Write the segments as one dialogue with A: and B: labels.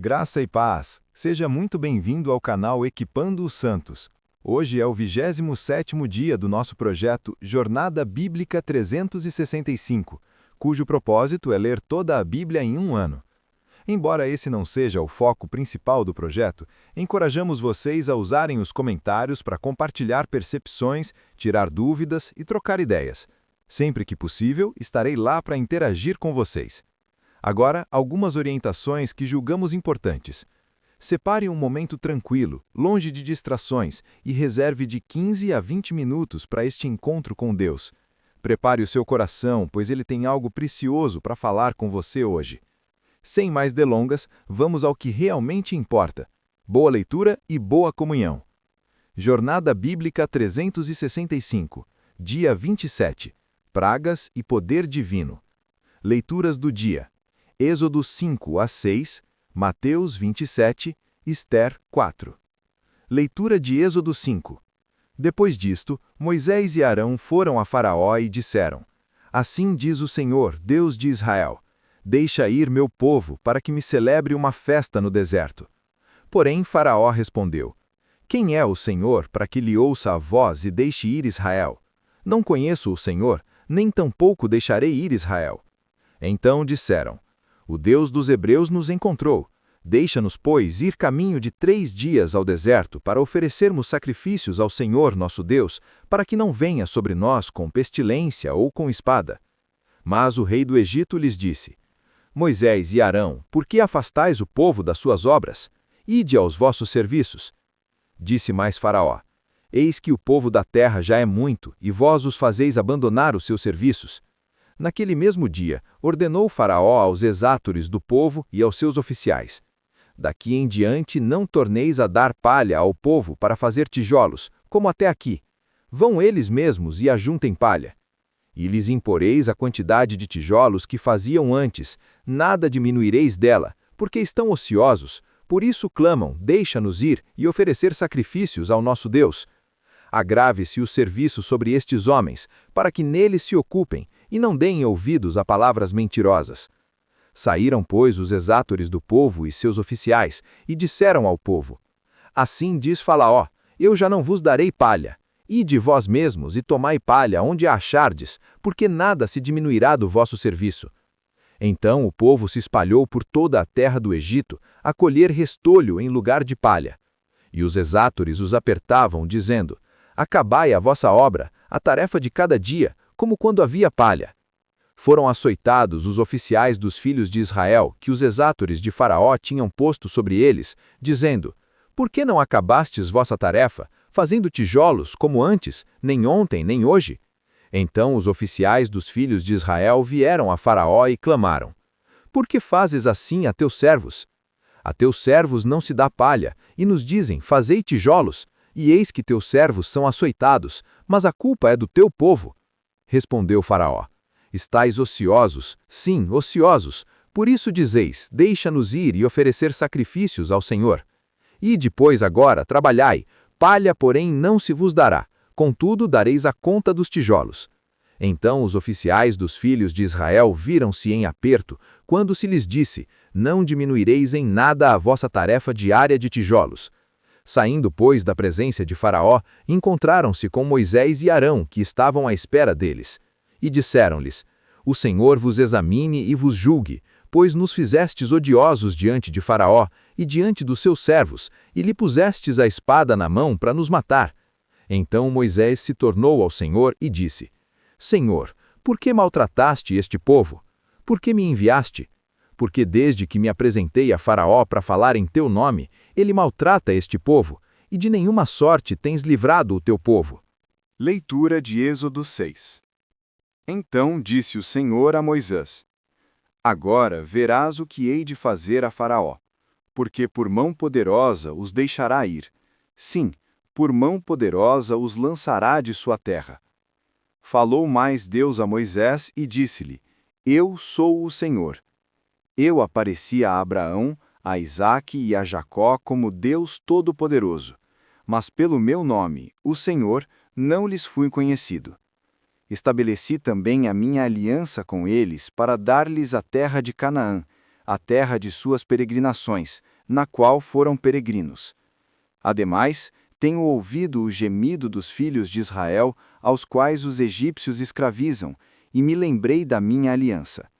A: Graça e paz. Seja muito bem-vindo ao canal Equipando os Santos. Hoje é o 27º dia do nosso projeto Jornada Bíblica 365, cujo propósito é ler toda a Bíblia em um ano. Embora esse não seja o foco principal do projeto, encorajamos vocês a usarem os comentários para compartilhar percepções, tirar dúvidas e trocar ideias. Sempre que possível, estarei lá para interagir com vocês. Agora, algumas orientações que julgamos importantes. Separe um momento tranquilo, longe de distrações, e reserve de 15 a 20 minutos para este encontro com Deus. Prepare o seu coração, pois ele tem algo precioso para falar com você hoje. Sem mais delongas, vamos ao que realmente importa. Boa leitura e boa comunhão. Jornada Bíblica 365, dia 27. Pragas e Poder Divino. Leituras do dia. Êxodo 5 a 6, Mateus 27, Ester 4. Leitura de Êxodo 5. Depois disto, Moisés e Arão foram a Faraó e disseram: Assim diz o Senhor, Deus de Israel: Deixa ir meu povo, para que me celebre uma festa no deserto. Porém Faraó respondeu: Quem é o Senhor, para que lhe ouça a voz e deixe ir Israel? Não conheço o Senhor, nem tampouco deixarei ir Israel. Então disseram: O Deus dos Hebreus nos encontrou. Deixa-nos, pois, ir caminho de 3 dias ao deserto para oferecermos sacrifícios ao Senhor nosso Deus, para que não venha sobre nós com pestilência ou com espada. Mas o rei do Egito lhes disse: Moisés e Arão, por que afastais o povo das suas obras? Ide aos vossos serviços. Disse mais Faraó: Eis que o povo da terra já é muito, e vós os fazeis abandonar os seus serviços. Naquele mesmo dia, ordenou Faraó aos exátores do povo e aos seus oficiais: Daqui em diante não torneis a dar palha ao povo para fazer tijolos, como até aqui. Vão eles mesmos e ajuntem palha. E lhes imporeis a quantidade de tijolos que faziam antes, nada diminuireis dela, porque estão ociosos, por isso clamam: Deixa-nos ir e oferecer sacrifícios ao nosso Deus. Agrave-se o serviço sobre estes homens, para que neles se ocupem, e não deem ouvidos a palavras mentirosas. Saíram, pois, os exátores do povo e seus oficiais, e disseram ao povo: Assim diz Faraó: Eu já não vos darei palha. Ide vós mesmos e tomai palha onde a achardes, porque nada se diminuirá do vosso serviço. Então o povo se espalhou por toda a terra do Egito, a colher restolho em lugar de palha. E os exátores os apertavam, dizendo: Acabai a vossa obra, a tarefa de cada dia, como quando havia palha. Foram açoitados os oficiais dos filhos de Israel, que os exátores de Faraó tinham posto sobre eles, dizendo: Por que não acabastes vossa tarefa, fazendo tijolos como antes, nem ontem, nem hoje? Então os oficiais dos filhos de Israel vieram a Faraó e clamaram: Por que fazes assim a teus servos? A teus servos não se dá palha, e nos dizem: Fazei tijolos, e eis que teus servos são açoitados, mas a culpa é do teu povo. Respondeu Faraó: Estais ociosos, sim, ociosos, por isso dizeis: Deixa-nos ir e oferecer sacrifícios ao Senhor. E depois agora trabalhai, palha, porém, não se vos dará, contudo dareis a conta dos tijolos. Então os oficiais dos filhos de Israel viram-se em aperto, quando se lhes disse: Não diminuireis em nada a vossa tarefa diária de tijolos. Saindo, pois, da presença de Faraó, encontraram-se com Moisés e Arão, que estavam à espera deles. E disseram-lhes: O Senhor vos examine e vos julgue, pois nos fizestes odiosos diante de Faraó e diante dos seus servos, e lhe pusestes a espada na mão para nos matar. Então Moisés se tornou ao Senhor e disse: Senhor, por que maltrataste este povo? Por que me enviaste? Porque desde que me apresentei a Faraó para falar em teu nome, ele maltrata este povo, e de nenhuma sorte tens livrado o teu povo.
B: Leitura de Êxodo 6. Então disse o Senhor a Moisés: Agora verás o que hei de fazer a Faraó, porque por mão poderosa os deixará ir. Sim, por mão poderosa os lançará de sua terra. Falou mais Deus a Moisés e disse-lhe: Eu sou o Senhor. Eu apareci a Abraão, a Isaque e a Jacó como Deus Todo-Poderoso, mas pelo meu nome, o Senhor, não lhes fui conhecido. Estabeleci também a minha aliança com eles para dar-lhes a terra de Canaã, a terra de suas peregrinações, na qual foram peregrinos. Ademais, tenho ouvido o gemido dos filhos de Israel, aos quais os egípcios escravizam, e me lembrei da minha aliança.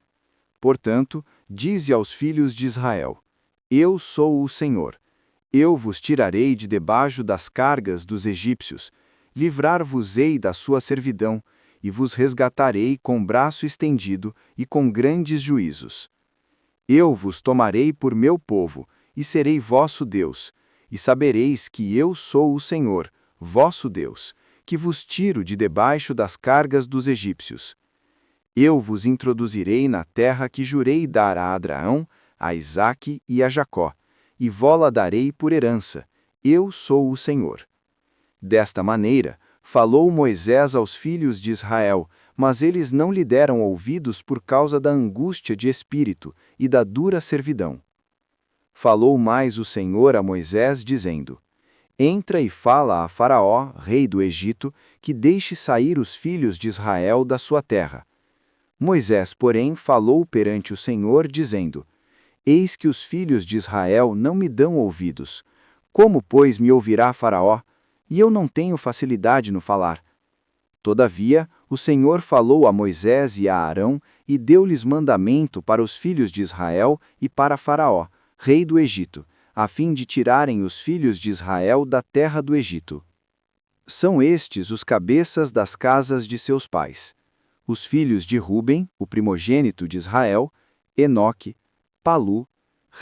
B: Portanto, dize aos filhos de Israel: Eu sou o Senhor. Eu vos tirarei de debaixo das cargas dos egípcios, livrar-vos-ei da sua servidão, e vos resgatarei com braço estendido e com grandes juízos. Eu vos tomarei por meu povo, e serei vosso Deus, e sabereis que eu sou o Senhor, vosso Deus, que vos tiro de debaixo das cargas dos egípcios. Eu vos introduzirei na terra que jurei dar a Abraão, a Isaque e a Jacó, e vó-la darei por herança. Eu sou o Senhor. Desta maneira, falou Moisés aos filhos de Israel, mas eles não lhe deram ouvidos por causa da angústia de espírito e da dura servidão. Falou mais o Senhor a Moisés, dizendo: Entra e fala a Faraó, rei do Egito, que deixe sair os filhos de Israel da sua terra. Moisés, porém, falou perante o Senhor, dizendo: Eis que os filhos de Israel não me dão ouvidos. Como, pois, me ouvirá Faraó? E eu não tenho facilidade no falar. Todavia, o Senhor falou a Moisés e a Arão, e deu-lhes mandamento para os filhos de Israel e para Faraó, rei do Egito, a fim de tirarem os filhos de Israel da terra do Egito. São estes os cabeças das casas de seus pais. Os filhos de Ruben, o primogênito de Israel, Enoque, Palu,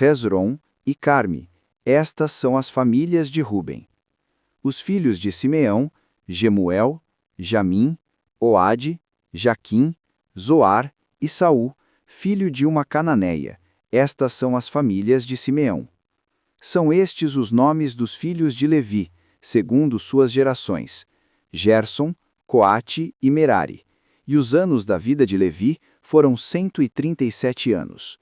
B: Hezron e Carme. Estas são as famílias de Ruben. Os filhos de Simeão, Gemuel, Jamim, Oade, Jaquim, Zoar e Saul, filho de uma cananeia. Estas são as famílias de Simeão. São estes os nomes dos filhos de Levi, segundo suas gerações: Gerson, Coate e Merari. E os anos da vida de Levi foram 137 anos.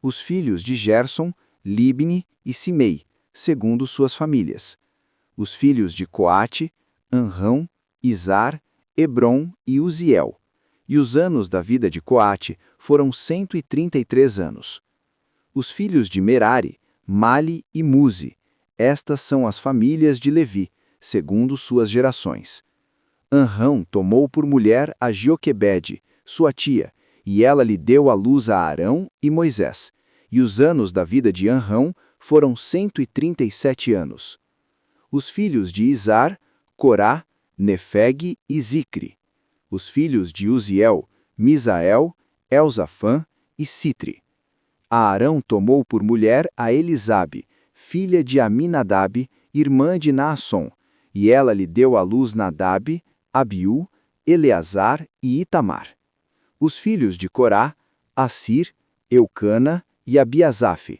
B: Os filhos de Gerson, Libni e Simei, segundo suas famílias. Os filhos de Coate, Anrão, Izar, Hebron e Uziel. E os anos da vida de Coate foram 133 anos. Os filhos de Merari, Mali e Muzi. Estas são as famílias de Levi, segundo suas gerações. Anrão tomou por mulher a Joquebede, sua tia, e ela lhe deu à luz a Arão e Moisés. E os anos da vida de Anrão foram 137 anos. Os filhos de Izar, Corá, Nefeg e Zicre. Os filhos de Uziel, Misael, Elzafã e Sitre. A Arão tomou por mulher a Elisabe, filha de Aminadab, irmã de Naasson, e ela lhe deu à luz Nadab, Abiú, Eleazar e Itamar. Os filhos de Corá, Assir, Eucana e Abiasaf.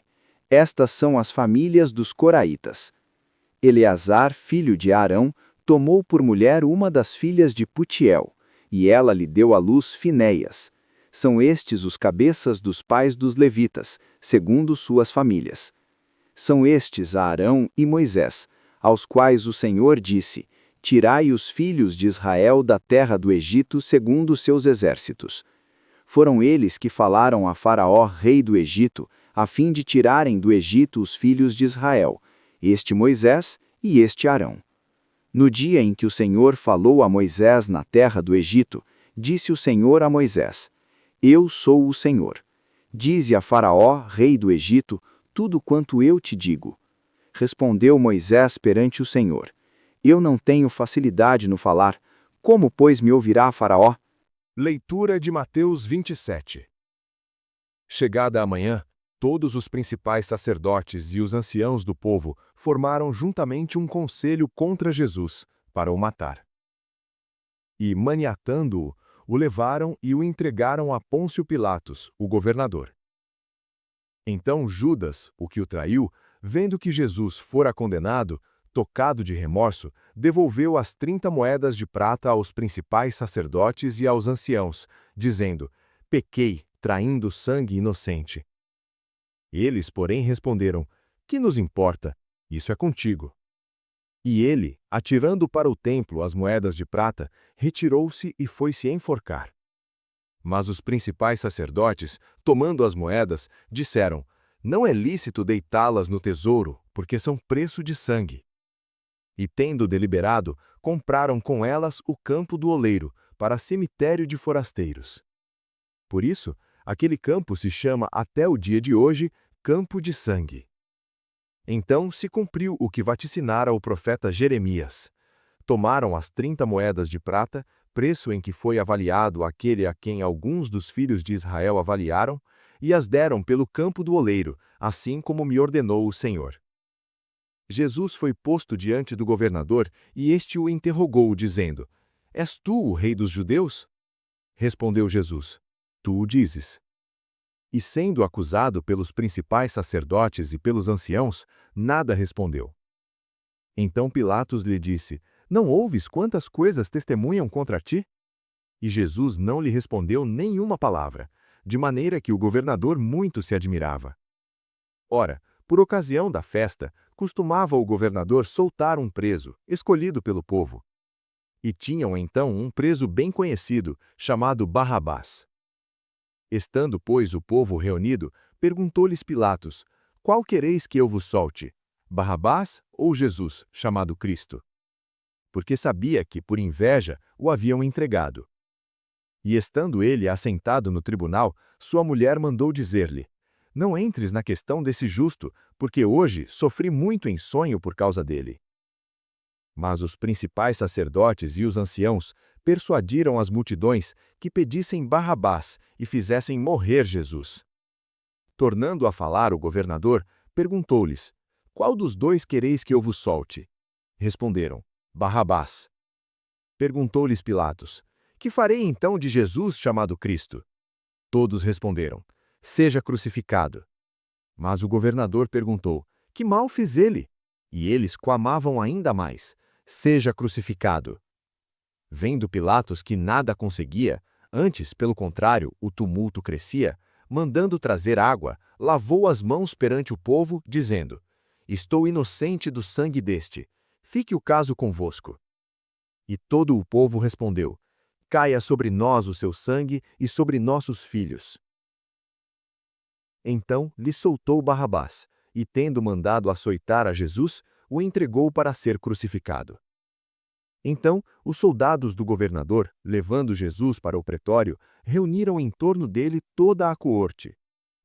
B: Estas são as famílias dos coraitas. Eleazar, filho de Arão, tomou por mulher uma das filhas de Putiel, e ela lhe deu à luz Finéias. São estes os cabeças dos pais dos levitas, segundo suas famílias. São estes Arão e Moisés, aos quais o Senhor disse: Tirai os filhos de Israel da terra do Egito segundo seus exércitos. Foram eles que falaram a Faraó, rei do Egito, a fim de tirarem do Egito os filhos de Israel, este Moisés e este Arão. No dia em que o Senhor falou a Moisés na terra do Egito, disse o Senhor a Moisés: Eu sou o Senhor. Dize a Faraó, rei do Egito, tudo quanto eu te digo. Respondeu Moisés perante o Senhor: Eu não tenho facilidade no falar. Como, pois, me ouvirá Faraó?
C: Leitura de Mateus 27. Chegada a manhã, todos os principais sacerdotes e os anciãos do povo formaram juntamente um conselho contra Jesus, para o matar. E, maniatando-o, o levaram e o entregaram a Pôncio Pilatos, o governador. Então Judas, o que o traiu, vendo que Jesus fora condenado, tocado de remorso, devolveu as 30 moedas de prata aos principais sacerdotes e aos anciãos, dizendo: Pequei, traindo sangue inocente. Eles, porém, responderam: Que nos importa? Isso é contigo. E ele, atirando para o templo as moedas de prata, retirou-se e foi-se enforcar. Mas os principais sacerdotes, tomando as moedas, disseram: não é lícito deitá-las no tesouro, porque são preço de sangue. E tendo deliberado, compraram com elas o campo do oleiro, para cemitério de forasteiros. Por isso, aquele campo se chama até o dia de hoje Campo de Sangue. Então se cumpriu o que vaticinara o profeta Jeremias. Tomaram as 30 moedas de prata, preço em que foi avaliado aquele a quem alguns dos filhos de Israel avaliaram, e as deram pelo campo do oleiro, assim como me ordenou o Senhor. Jesus foi posto diante do governador, e este o interrogou, dizendo: És tu o rei dos judeus? Respondeu Jesus: Tu o dizes. E sendo acusado pelos principais sacerdotes e pelos anciãos, nada respondeu. Então Pilatos lhe disse: Não ouves quantas coisas testemunham contra ti? E Jesus não lhe respondeu nenhuma palavra, de maneira que o governador muito se admirava. Ora, por ocasião da festa, costumava o governador soltar um preso, escolhido pelo povo. E tinham então um preso bem conhecido, chamado Barrabás. Estando, pois, o povo reunido, perguntou-lhes Pilatos: Qual quereis que eu vos solte? Barrabás ou Jesus, chamado Cristo? Porque sabia que, por inveja, o haviam entregado. E estando ele assentado no tribunal, sua mulher mandou dizer-lhe: Não entres na questão desse justo, porque hoje sofri muito em sonho por causa dele. Mas os principais sacerdotes e os anciãos persuadiram as multidões que pedissem Barrabás e fizessem morrer Jesus. Tornando a falar o governador, perguntou-lhes: Qual dos dois quereis que eu vos solte? Responderam: Barrabás. Perguntou-lhes Pilatos: Que farei então de Jesus chamado Cristo? Todos responderam: Seja crucificado. Mas o governador perguntou: Que mal fiz ele? E eles clamavam ainda mais: Seja crucificado. Vendo Pilatos que nada conseguia, antes, pelo contrário, o tumulto crescia, mandando trazer água, lavou as mãos perante o povo, dizendo: Estou inocente do sangue deste. Fique o caso convosco. E todo o povo respondeu: Caia sobre nós o seu sangue e sobre nossos filhos. Então lhe soltou Barrabás, e tendo mandado açoitar a Jesus, o entregou para ser crucificado. Então, os soldados do governador, levando Jesus para o pretório, reuniram em torno dele toda a coorte.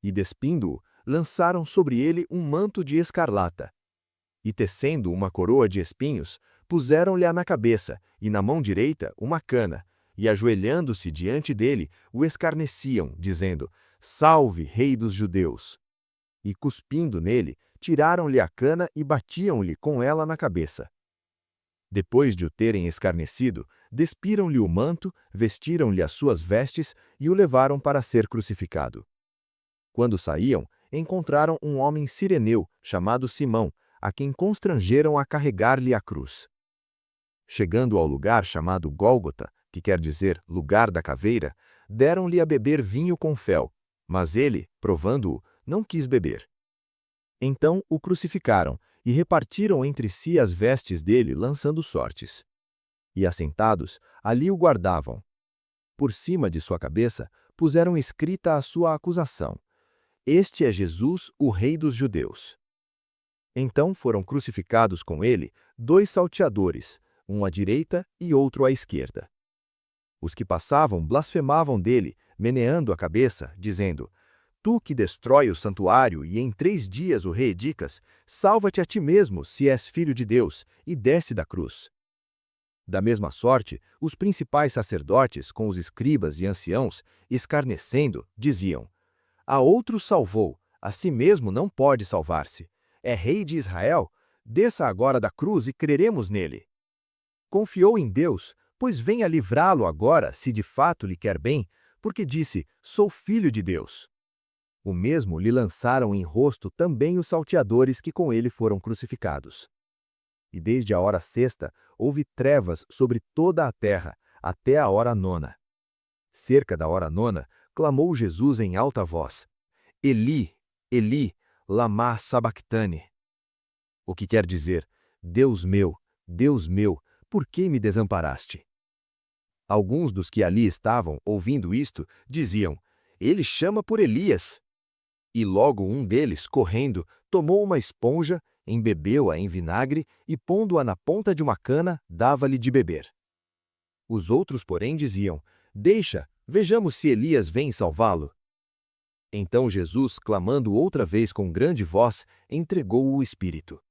C: E, despindo-o, lançaram sobre ele um manto de escarlata. E, tecendo uma coroa de espinhos, puseram-lhe-a na cabeça, e na mão direita uma cana, e, ajoelhando-se diante dele, o escarneciam, dizendo: Salve, Rei dos Judeus! E, cuspindo nele, tiraram-lhe a cana e batiam-lhe com ela na cabeça. Depois de o terem escarnecido, despiram-lhe o manto, vestiram-lhe as suas vestes e o levaram para ser crucificado. Quando saíam, encontraram um homem cireneu, chamado Simão, a quem constrangeram a carregar-lhe a cruz. Chegando ao lugar chamado Gólgota, que quer dizer lugar da caveira, deram-lhe a beber vinho com fel, mas ele, provando-o, não quis beber. Então o crucificaram, e repartiram entre si as vestes dele, lançando sortes. E assentados, ali o guardavam. Por cima de sua cabeça, puseram escrita a sua acusação: Este é Jesus, o Rei dos Judeus. Então foram crucificados com ele 2 salteadores, um à direita e outro à esquerda. Os que passavam blasfemavam dele, meneando a cabeça, dizendo: Tu que destrói o santuário e em 3 dias o reedicas, salva-te a ti mesmo, se és filho de Deus, e desce da cruz. Da mesma sorte, os principais sacerdotes, com os escribas e anciãos, escarnecendo, diziam: A outro salvou, a si mesmo não pode salvar-se. É rei de Israel? Desça agora da cruz e creremos nele. Confiou em Deus, pois venha livrá-lo agora, se de fato lhe quer bem, porque disse: Sou filho de Deus. O mesmo lhe lançaram em rosto também os salteadores que com ele foram crucificados. E desde a hora sexta houve trevas sobre toda a terra, até a hora nona. Cerca da hora nona, clamou Jesus em alta voz: Eli, Eli, lama sabactane. O que quer dizer: Deus meu, por que me desamparaste? Alguns dos que ali estavam, ouvindo isto, diziam: Ele chama por Elias. E logo um deles, correndo, tomou uma esponja, embebeu-a em vinagre e, pondo-a na ponta de uma cana, dava-lhe de beber. Os outros, porém, diziam: Deixa, vejamos se Elias vem salvá-lo. Então Jesus, clamando outra vez com grande voz, entregou o Espírito.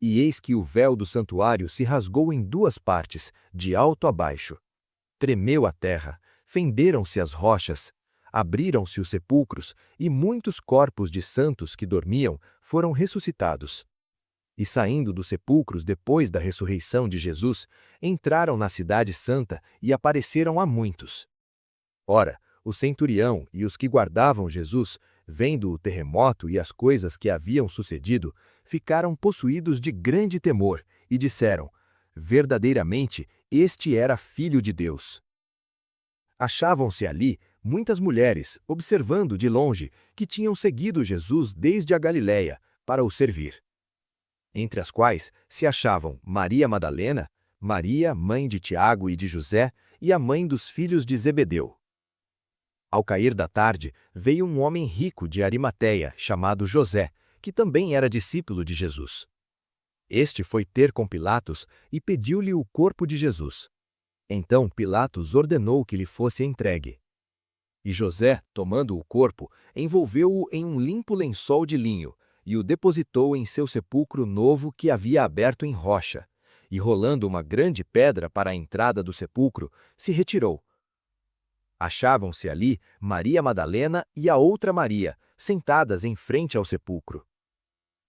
C: E eis que o véu do santuário se rasgou em duas partes, de alto a baixo. Tremeu a terra, fenderam-se as rochas, abriram-se os sepulcros, e muitos corpos de santos que dormiam foram ressuscitados. E saindo dos sepulcros depois da ressurreição de Jesus, entraram na cidade santa e apareceram a muitos. Ora, o centurião e os que guardavam Jesus, vendo o terremoto e as coisas que haviam sucedido, ficaram possuídos de grande temor e disseram: Verdadeiramente, este era Filho de Deus. Achavam-se ali muitas mulheres, observando de longe, que tinham seguido Jesus desde a Galiléia, para o servir. Entre as quais se achavam Maria Madalena, Maria, mãe de Tiago e de José, e a mãe dos filhos de Zebedeu. Ao cair da tarde, veio um homem rico de Arimateia, chamado José, que também era discípulo de Jesus. Este foi ter com Pilatos e pediu-lhe o corpo de Jesus. Então Pilatos ordenou que lhe fosse entregue. E José, tomando o corpo, envolveu-o em um limpo lençol de linho e o depositou em seu sepulcro novo que havia aberto em rocha, e rolando uma grande pedra para a entrada do sepulcro, se retirou. Achavam-se ali Maria Madalena e a outra Maria, sentadas em frente ao sepulcro.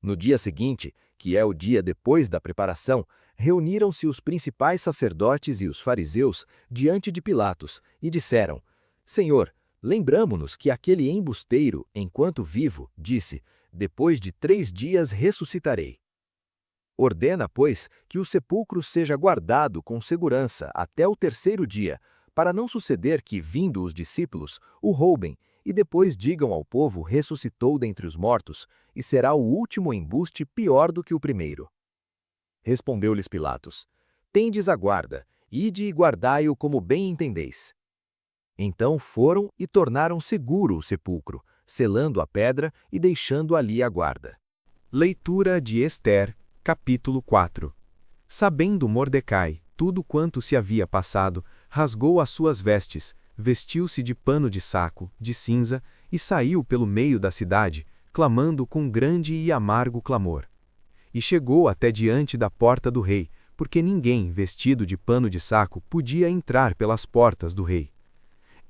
C: No dia seguinte, que é o dia depois da preparação, reuniram-se os principais sacerdotes e os fariseus diante de Pilatos e disseram: Senhor, lembramo-nos que aquele embusteiro, enquanto vivo, disse: Depois de 3 dias ressuscitarei. Ordena, pois, que o sepulcro seja guardado com segurança até o 3º dia, para não suceder que, vindo os discípulos, o roubem e depois digam ao povo: ressuscitou dentre os mortos, e será o último embuste pior do que o primeiro. Respondeu-lhes Pilatos: Tendes a guarda, ide e guardai-o como bem entendeis. Então foram e tornaram seguro o sepulcro, selando a pedra e deixando ali a guarda.
A: Leitura de Ester, capítulo 4. Sabendo Mordecai tudo quanto se havia passado, rasgou as suas vestes, vestiu-se de pano de saco, de cinza, e saiu pelo meio da cidade, clamando com grande e amargo clamor. E chegou até diante da porta do rei, porque ninguém, vestido de pano de saco, podia entrar pelas portas do rei.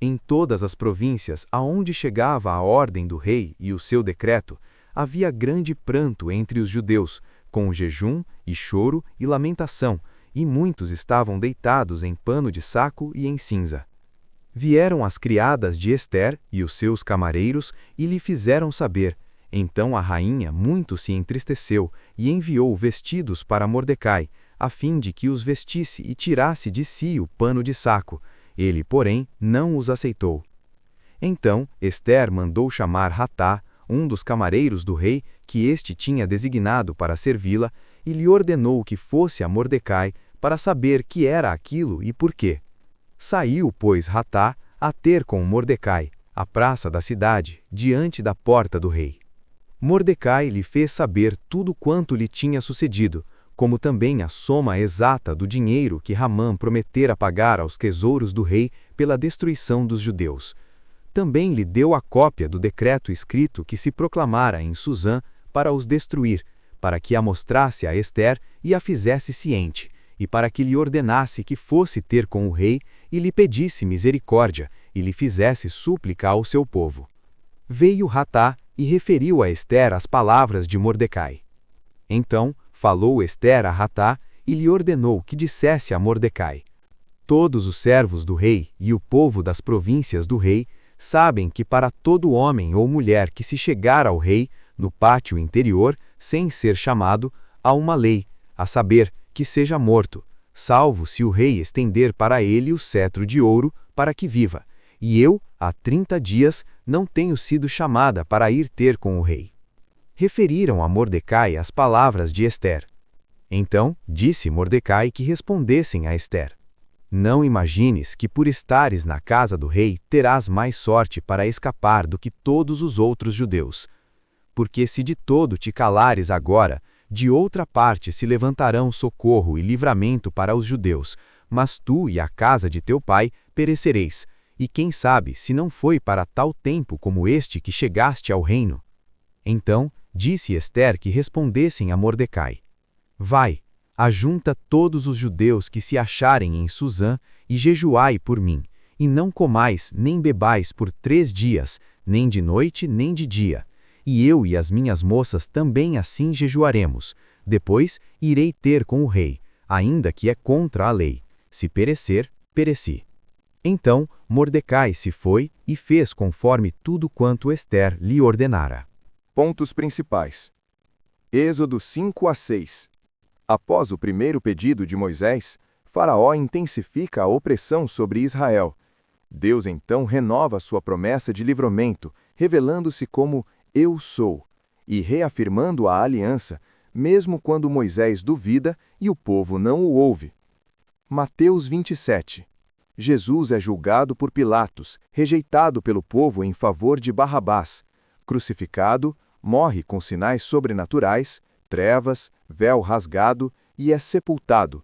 A: Em todas as províncias aonde chegava a ordem do rei e o seu decreto, havia grande pranto entre os judeus, com jejum e choro e lamentação, e muitos estavam deitados em pano de saco e em cinza. Vieram as criadas de Ester e os seus camareiros e lhe fizeram saber. Então a rainha muito se entristeceu e enviou vestidos para Mordecai, a fim de que os vestisse e tirasse de si o pano de saco. Ele, porém, não os aceitou. Então Ester mandou chamar Hatá, um dos camareiros do rei, que este tinha designado para servi-la, e lhe ordenou que fosse a Mordecai para saber que era aquilo e por quê. Saiu, pois, Hatá a ter com Mordecai, à praça da cidade, diante da porta do rei. Mordecai lhe fez saber tudo quanto lhe tinha sucedido, como também a soma exata do dinheiro que Ramã prometera pagar aos tesouros do rei pela destruição dos judeus. Também lhe deu a cópia do decreto escrito que se proclamara em Susã para os destruir, para que a mostrasse a Ester e a fizesse ciente, e para que lhe ordenasse que fosse ter com o rei e lhe pedisse misericórdia, e lhe fizesse súplica ao seu povo. Veio Hatá e referiu a Ester as palavras de Mordecai. Então falou Ester a Hatá e lhe ordenou que dissesse a Mordecai: Todos os servos do rei e o povo das províncias do rei sabem que para todo homem ou mulher que se chegar ao rei, no pátio interior, sem ser chamado, há uma lei, a saber, que seja morto, salvo se o rei estender para ele o cetro de ouro, para que viva. E eu, há 30 dias, não tenho sido chamada para ir ter com o rei. Referiram a Mordecai as palavras de Ester. Então disse Mordecai que respondessem a Ester. Não imagines que por estares na casa do rei terás mais sorte para escapar do que todos os outros judeus. Porque se de todo te calares agora, de outra parte se levantarão socorro e livramento para os judeus, mas tu e a casa de teu pai perecereis, e quem sabe se não foi para tal tempo como este que chegaste ao reino. Então disse Ester que respondessem a Mordecai: Vai, ajunta todos os judeus que se acharem em Susã e jejuai por mim, e não comais nem bebais por 3 dias, nem de noite nem de dia. E eu e as minhas moças também assim jejuaremos. Depois irei ter com o rei, ainda que é contra a lei. Se perecer, pereci. Então Mordecai se foi e fez conforme tudo quanto Ester lhe ordenara.
B: Pontos principais. Êxodo 5 a 6. Após o primeiro pedido de Moisés, Faraó intensifica a opressão sobre Israel. Deus então renova sua promessa de livramento, revelando-se como Eu Sou, e reafirmando a aliança, mesmo quando Moisés duvida e o povo não o ouve. Mateus 27. Jesus é julgado por Pilatos, rejeitado pelo povo em favor de Barrabás. Crucificado, morre com sinais sobrenaturais, trevas, véu rasgado e é sepultado.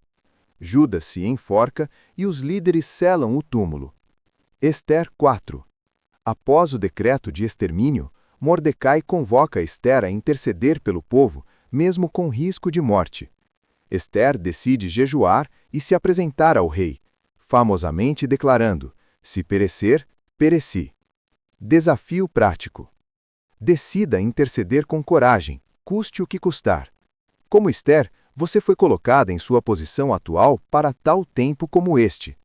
B: Judas se enforca e os líderes selam o túmulo. Ester 4. Após o decreto de extermínio, Mordecai convoca Ester a interceder pelo povo, mesmo com risco de morte. Ester decide jejuar e se apresentar ao rei, famosamente declarando: Se perecer, pereci. Desafio prático. Decida interceder com coragem, custe o que custar. Como Ester, você foi colocada em sua posição atual para tal tempo como este.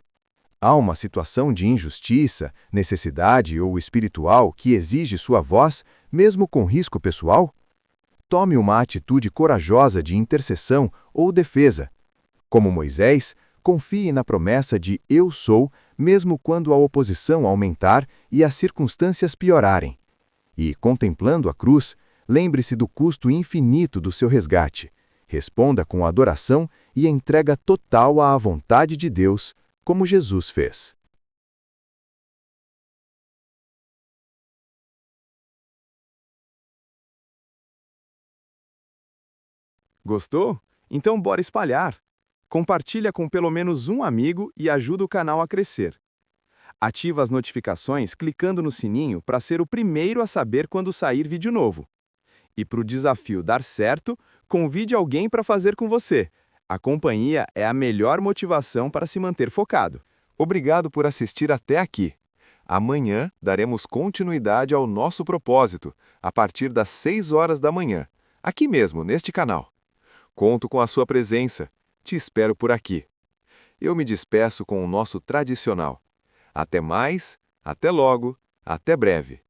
B: Há uma situação de injustiça, necessidade ou espiritual que exige sua voz, mesmo com risco pessoal? Tome uma atitude corajosa de intercessão ou defesa. Como Moisés, confie na promessa de Eu Sou, mesmo quando a oposição aumentar e as circunstâncias piorarem. E, contemplando a cruz, lembre-se do custo infinito do seu resgate. Responda com adoração e entrega total à vontade de Deus, como Jesus fez. Gostou? Então bora espalhar! Compartilha com pelo menos um amigo e ajuda o canal a crescer. Ativa as notificações clicando no sininho para ser o primeiro a saber quando sair vídeo novo. E para o desafio dar certo, convide alguém para fazer com você. A companhia é a melhor motivação para se manter focado. Obrigado por assistir até aqui. Amanhã daremos continuidade ao nosso propósito, a partir das 6 horas da manhã, aqui mesmo, neste canal. Conto com a sua presença. Te espero por aqui. Eu me despeço com o nosso tradicional. Até mais, até logo, até breve.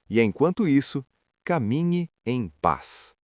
B: E enquanto isso, caminhe em paz.